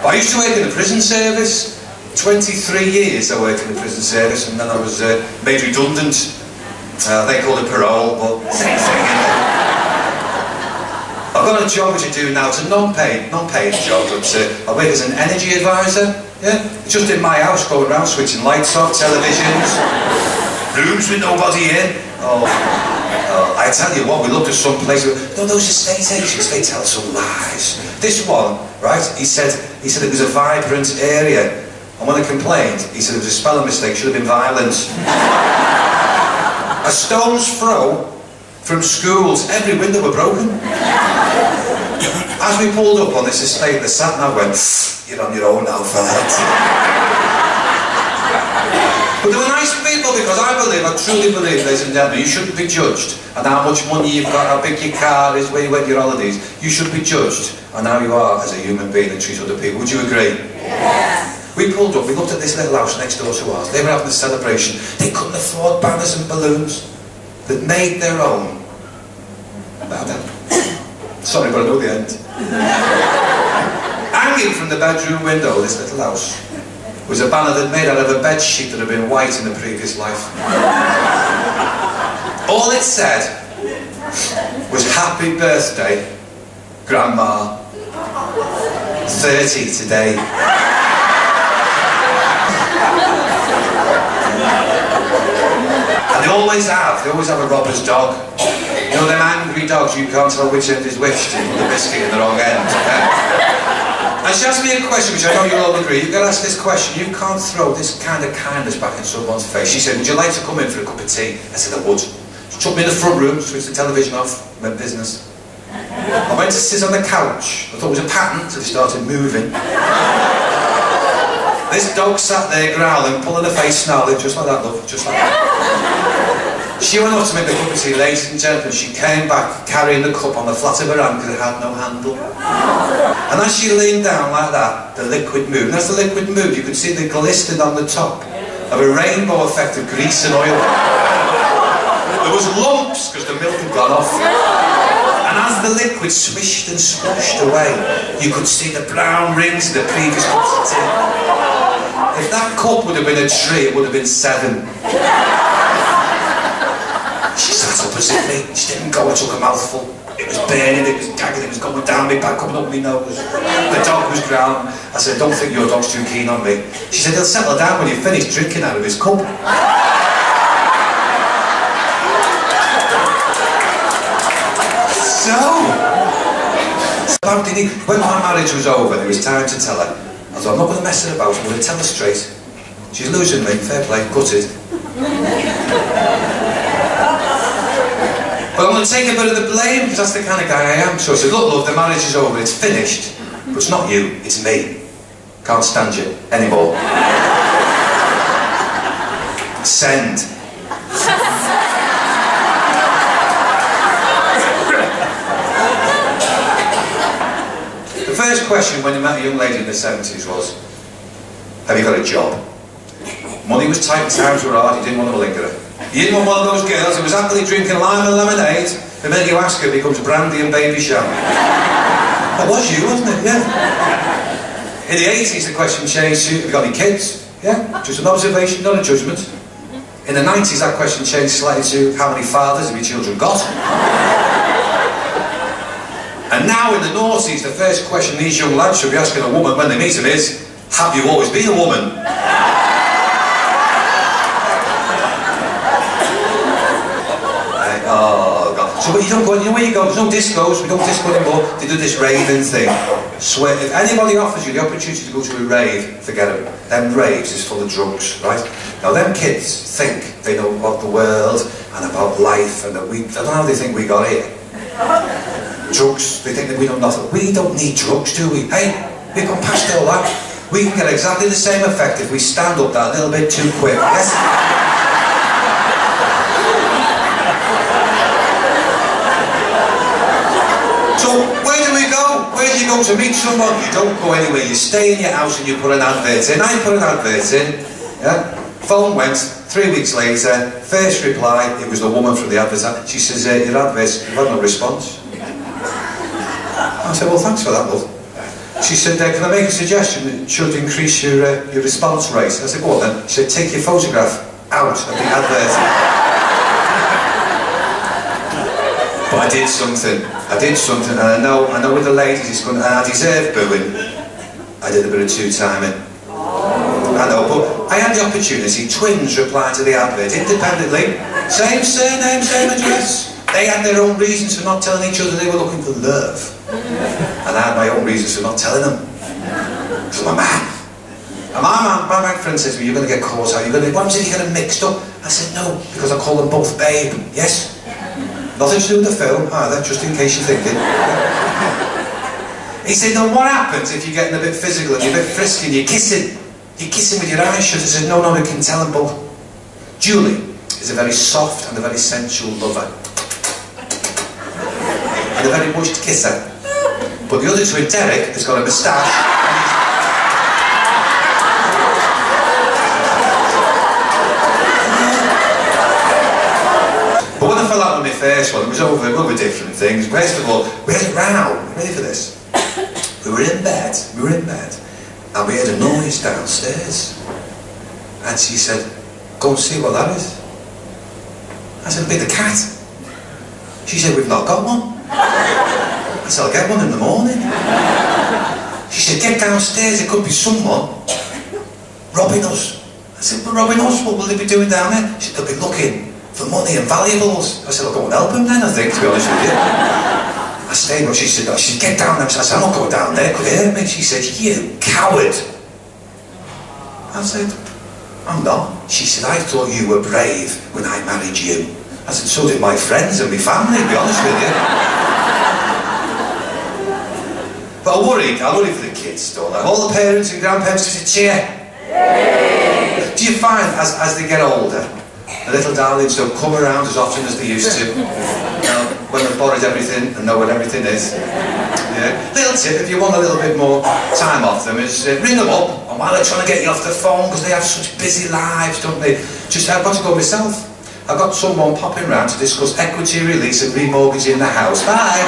I used to work in the prison service. 23 years I worked in the prison service, and then I was made redundant. They call it parole, but same thing, isn't it? I've got a job which I do now. It's a non-paid job, but I work as an energy advisor. Yeah, just in my house, going around switching lights off, televisions, rooms with nobody in. I tell you what, we looked at some place. No, those estate agents, they tell some lies. This one, right? He said it was a vibrant area, and when I complained, he said it was a spelling mistake. Should have been violence. A stone's throw from schools, every window were broken. As we pulled up on this estate, the sat-nav went, "You're on your own now, fella." But they were nice people, because I truly believe, ladies and gentlemen, you shouldn't be judged on how much money you've got, how big your car is, where you went your holidays. You should be judged on how you are as a human being and treat other people. Would you agree? Yes. We pulled up, we looked at this little house next door to ours. They were having a celebration. They couldn't afford banners and balloons. They'd made their own. Sorry, but I know the end. Hanging from the bedroom window, this little house, was a banner that made out of a bed sheet that had been white in the previous life. All it said was, "Happy birthday, Grandma. 30 today." And they always have a robber's dog. You know them angry dogs, you can't tell which end is which, they put the biscuit in the wrong end. Yeah? And she asked me a question, which I know you'll all agree. You've got to ask this question. You can't throw this kind of kindness back in someone's face. She said, "Would you like to come in for a cup of tea?" I said, "I would." She took me in the front room, switched the television off, went business. I went to sit on the couch. I thought it was a pattern until it started moving. This dog sat there growling, pulling her face, snarling, just like that, love, just like that. She went off to make the cup of tea, ladies and gentlemen. She came back carrying the cup on the flat of her hand because it had no handle. And as she leaned down like that, the liquid moved. And as the liquid moved, you could see the glistening on the top of a rainbow effect of grease and oil. There was lumps because the milk had gone off. And as the liquid swished and splashed away, you could see the brown rings of the previous cups of tea. If that cup would have been a tree, it would have been 7. She sat opposite me. She didn't go. I took a mouthful. It was burning, it was gagging, it was going down my back, coming up my nose. The dog was growling. I said, "Don't think your dog's too keen on me." She said, "He'll settle down when you've finished drinking out of his cup." When my marriage was over, it was time to tell her. I thought, "I'm not going to mess her about, I'm going to tell her straight. She's losing me, fair play, gutted. But I'm going to take a bit of the blame, because that's the kind of guy I am." So I said, "Look, love, the marriage is over, it's finished. But it's not you, it's me. Can't stand you anymore." Send. The first question when you met a young lady in the 70s was, "Have you got a job?" Money was tight, times were hard, you didn't want to malingerer. You didn't want one of those girls who was happily drinking lime and lemonade, and then you ask her, it becomes brandy and baby sham. That was you, wasn't it? Yeah. In the 80s, the question changed to, "Have you got any kids?" Yeah, just an observation, not a judgment. In the 90s, that question changed slightly to, "How many fathers have your children got?" And now in the noughties, the first question these young lads should be asking a woman when they meet them is, "Have you always been a woman?" Oh God. So but you don't go, you know where you go, there's no discos, we don't disco anymore, they do this raving thing. Swear, if anybody offers you the opportunity to go to a rave, forget them. Them raves is full of drugs, right? Now them kids think they know about the world and about life, and that I don't know how they think we got here. Drugs, they think that we know nothing. We don't need drugs, do we? Hey, we've gone past all that. We can get exactly the same effect if we stand up that little bit too quick, yes? So, where do we go? Where do you go to meet someone? You don't go anywhere, you stay in your house and you put an advert in. I put an advert in, yeah? Phone went, 3 weeks later, first reply, it was the woman from the advert. She says, "Your advert, you've had no response." I said, "Well, thanks for that, love." She said, can I make a suggestion that should increase your response rate? I said, go on then. She said, take your photograph out of the advert. But I did something, and I know with the ladies it's going to, and I deserve booing. I did a bit of two-timing. I know, but I had the opportunity. Twins replied to the advert independently. Same surname, same address. They had their own reasons for not telling each other they were looking for love. And I had my own reasons for not telling them. Because I'm a man. And my man friend says to me, you're going to get caught out. Why was it you get them mixed up? I said, no, because I call them both babe. Yes? Nothing to do with the film either, just in case you're thinking. He said, no, what happens if you're getting a bit physical and you're a bit frisky and you're kissing? You're kissing with your eyes shut. I said, no, I can tell them both. Julie is a very soft and a very sensual lover. And a very mushed kisser. But the other twin, Derek, has got a moustache. But when I fell out with my first one, it was over different things. First of all, we had a row. Ready for this? We were in bed, and we heard a noise downstairs. And she said, go and see what that is. I said, it'll be the cat. She said, we've not got one. I said, I'll get one in the morning. She said, get downstairs, it could be someone robbing us. I said, but robbing us, what will they be doing down there? She said, they'll be looking for money and valuables. I said, I'll go and help them then, I think, to be honest with you. I stayed, but she said, get down there. I said, I'm not going down there, could it hurt me? She said, you coward. I said, I'm not. She said, I thought you were brave when I married you. I said, so did my friends and my family, to be honest with you. But I worry for the kids, don't I? All the parents and grandparents just cheer. Yay! Do you find, as they get older, the little darlings don't come around as often as they used to? When they've borrowed everything and know what everything is. Yeah. Little tip, if you want a little bit more time off them, is ring them up, and while they're trying to get you off the phone, because they have such busy lives, don't they? Just, I've got to go myself. I've got someone popping round to discuss equity release and remortgaging the house. Bye!